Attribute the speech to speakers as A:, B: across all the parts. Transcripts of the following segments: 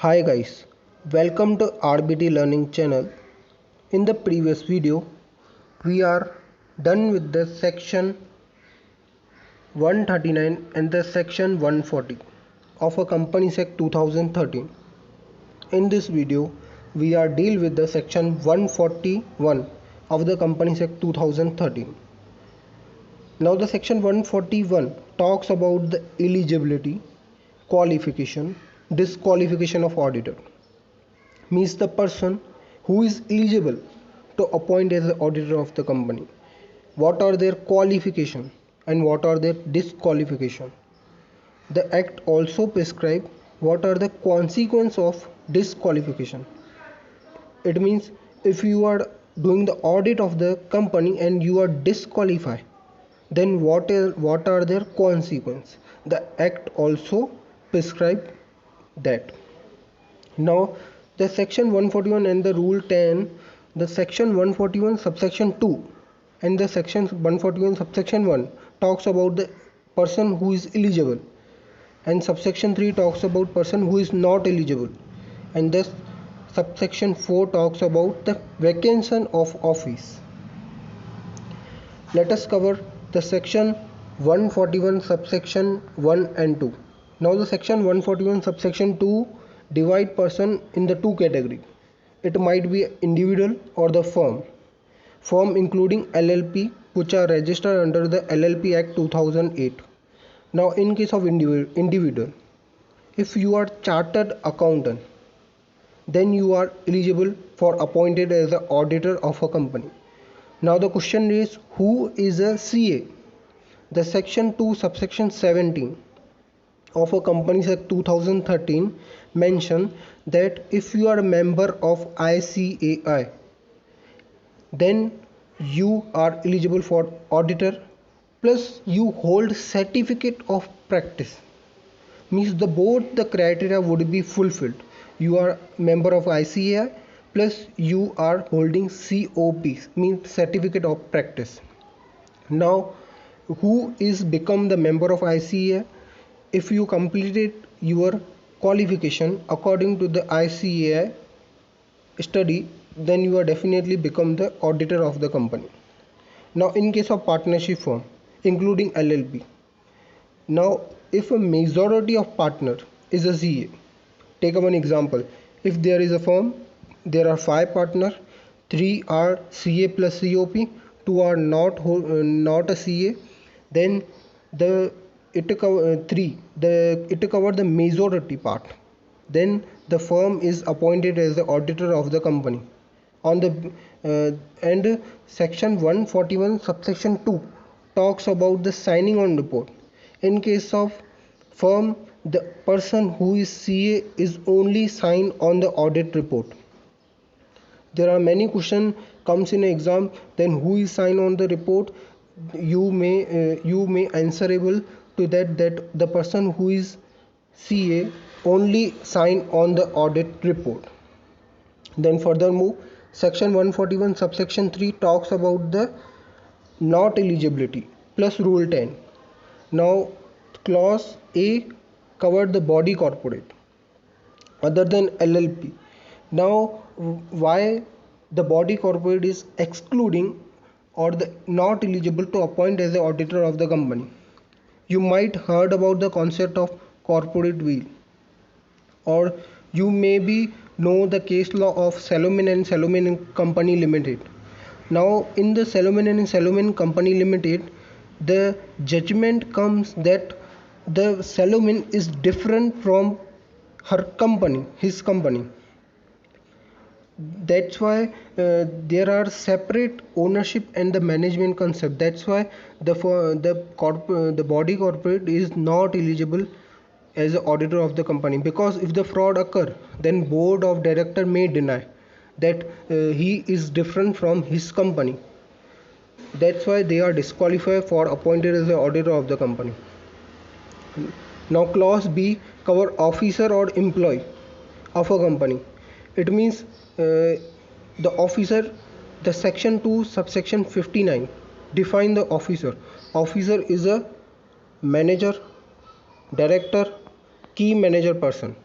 A: Hi guys, welcome to RBT Learning channel. In the previous video, we are done with the section 139 and the section 140 of a Companies Act 2013. In this video, we are deal with the section 141 of the Companies Act 2013. Now the section 141 talks about the eligibility, qualification, disqualification of auditor. Means the person who is eligible to appoint as the auditor of the company, what are their qualification and what are their disqualification. The act also prescribe what are the consequence of disqualification. It means if you are doing the audit of the company and you are disqualified, then what are their consequence. The act also prescribe that. Now the section 141 and the rule 10, the section 141 subsection 2 and the section 141 subsection 1 talks about the person who is eligible, and subsection 3 talks about person who is not eligible, and this subsection 4 talks about the vacation of office. Let us cover the section 141 subsection 1 and 2. Now the section 141 subsection 2 divide person in the two category. It might be individual or the firm including LLP which are registered under the LLP Act 2008. Now in case of individual, if you are chartered accountant, then you are eligible for appointed as the auditor of a company. Now the question is, who is a CA? The section 2 subsection 17 of a Companies Act 2013 mention that if you are a member of ICAI, then you are eligible for auditor, plus you hold certificate of practice. Means both the criteria would be fulfilled. You are member of ICAI plus you are holding COP, means certificate of practice. Now who is become the member of ICAI? If you completed your qualification according to the ICAI study, then you are definitely become the auditor of the company. Now in case of partnership firm including LLP, now if a majority of partner is a CA, take one example. If there is a firm, there are 5 partners, 3 are CA plus COP, 2 are not a CA, then it cover the majority part. Then the firm is appointed as the auditor of the company. On the and section 141 subsection 2 talks about the signing on report. In case of firm, the person who is CA is only sign on the audit report. There are many questions comes in exam, then who is sign on the report? You may answerable to that the person who is CA only sign on the audit report. Then furthermore, section 141 subsection 3 talks about the not eligibility plus rule 10. Now clause A covered the body corporate other than LLP. Now why the body corporate is excluding or the not eligible to appoint as the auditor of the company? You might heard about the concept of corporate will, or you maybe know the case law of Salomon and Salomon Company Limited. Now in the Salomon and Salomon Company Limited, the judgment comes that the Salomon is different from his company. That's why there are separate ownership and the management concept. That's why the body corporate is not eligible as an auditor of the company, because if the fraud occur, then board of director may deny that he is different from his company. That's why they are disqualified for appointed as the auditor of the company. Now clause B cover officer or employee of a company. It means the officer, the section 2 subsection 59 define the officer. Officer is a manager, director, key manager person.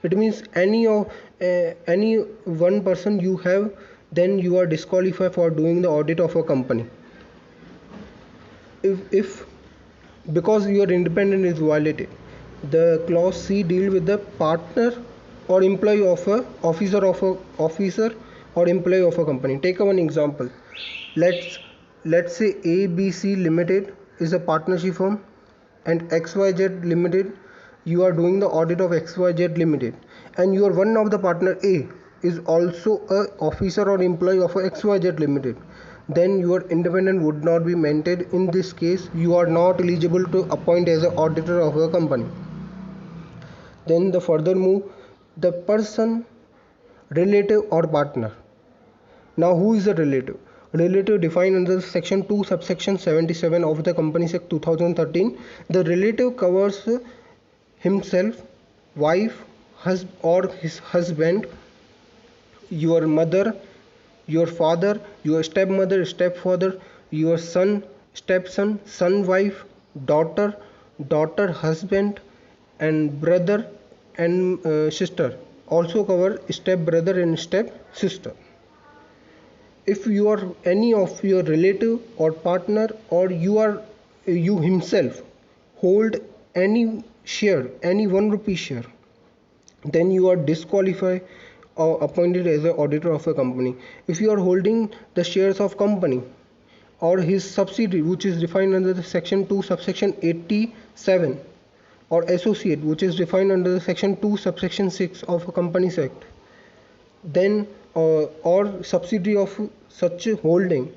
A: It means any one person you have, then you are disqualified for doing the audit of a company. If because your independence is violated, the clause C deal with the partner or employee of a officer or employee of a company. Take one example. Let's say ABC Limited is a partnership firm, and XYZ Limited, you are doing the audit of XYZ Limited, and you are one of the partner A is also a officer or employee of a XYZ Limited, then your independence would not be maintained. In this case, you are not eligible to appoint as an auditor of a company. Then the further move, the person, relative or partner. Now who is a relative? Relative defined under section 2 subsection 77 of the Companies Act 2013. The relative covers himself, wife, or his husband, your mother, your father, your stepmother, stepfather, your son, stepson, son, wife, daughter, daughter, husband, and brother and sister. Also cover step brother and step sister. If you are any of your relative or partner, or you himself hold any share, any 1 rupee share, then you are disqualified or appointed as an auditor of a company. If you are holding the shares of company or his subsidiary, which is defined under the section 2 subsection 87, or associate, which is defined under the section 2 subsection 6 of a Companies Act, then or subsidiary of such a holding,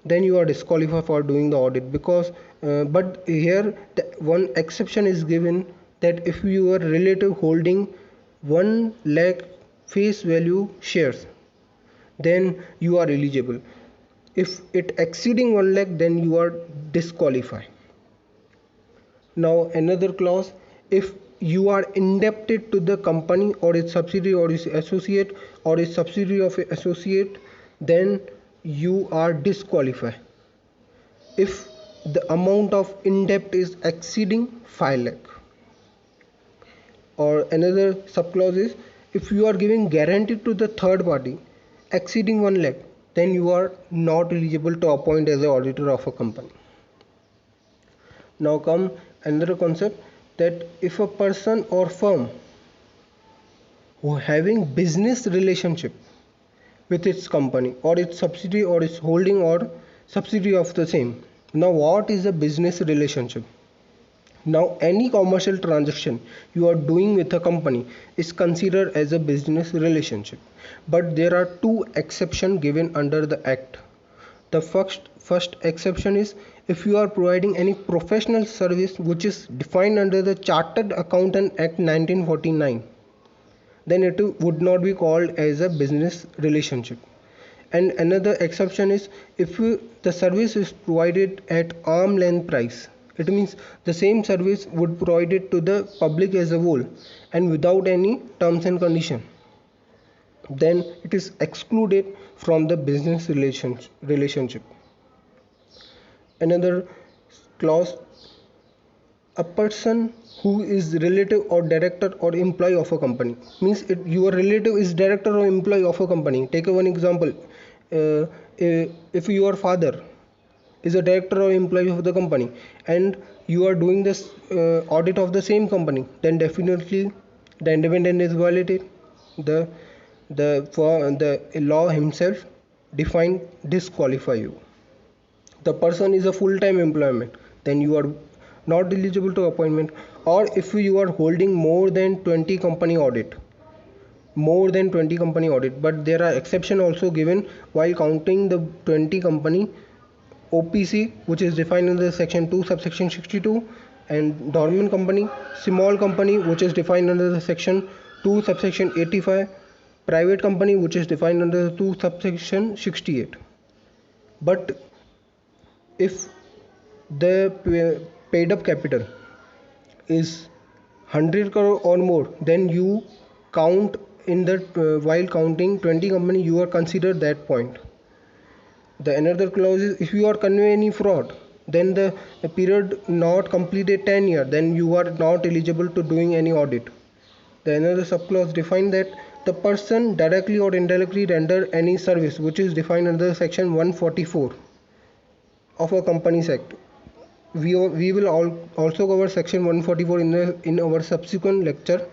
A: then you are disqualified for doing the audit. Because but here one exception is given, that if you are relative holding 1 lakh face value shares, then you are eligible. If it exceeding 1 lakh, then you are disqualified. Now another clause, if you are indebted to the company or its subsidiary or its associate or its subsidiary of associate, then you are disqualified if the amount of in debt is exceeding 5 lakh. Or another subclause is, if you are giving guarantee to the third party exceeding 1 lakh, then you are not eligible to appoint as an auditor of a company. Now come another concept, that if a person or firm who having business relationship with its company or its subsidiary or its holding or subsidiary of the same. Now what is a business relationship? Now any commercial transaction you are doing with a company is considered as a business relationship, but there are 2 exceptions given under the act. The first exception is, if you are providing any professional service which is defined under the Chartered Accountant Act 1949, then it would not be called as a business relationship. And another exception is, if the service is provided at arm length price. It means the same service would provide it to the public as a whole and without any terms and condition, then it is excluded from the business relationship. Another clause, a person who is relative or director or employee of a company, means your relative is director or employee of a company. Take one example, if your father is a director or employee of the company and you are doing this audit of the same company, then definitely the independence is violated. The law himself defined disqualify you. The person is a full-time employment, then you are not eligible to appointment. Or if you are holding more than 20 company audit, but there are exception also given while counting the 20 company OPC, which is defined in the section 2 subsection 62, and dormant company, small company, which is defined under the section 2 subsection 85, private company, which is defined under the 2 subsection 68. But if the paid up capital is 100 crore or more, then you count in the while counting 20 company, you are considered that point. The another clause is, if you are convey any fraud, then the period not completed 10 years, then you are not eligible to doing any audit. The another subclause define that the person directly or indirectly render any service, which is defined under section 144 of a Companies Act. We will also cover section 144 in our subsequent lecture.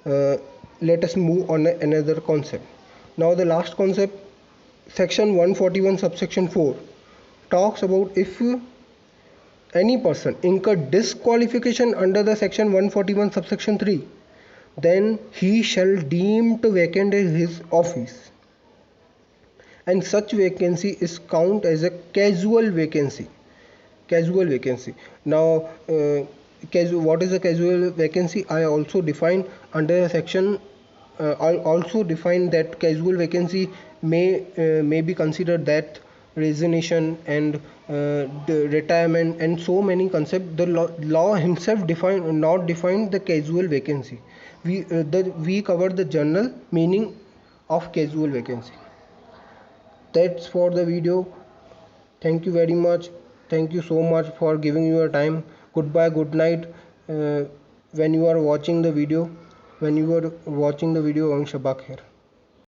A: Let us move on another concept. Now the last concept, section 141 subsection 4 talks about if any person incur disqualification under the section 141 subsection 3, then he shall deem to vacant his office, and such vacancy is count as a casual vacancy. Now what is a casual vacancy? I also define under section I also define that casual vacancy may be considered death, resignation, and the retirement, and so many concepts. The law himself not define the casual vacancy. We covered the general meaning of casual vacancy. That's for the video. Thank you very much. Thank you so much for giving your time. Goodbye, good night. When you are watching the video, Shabak here.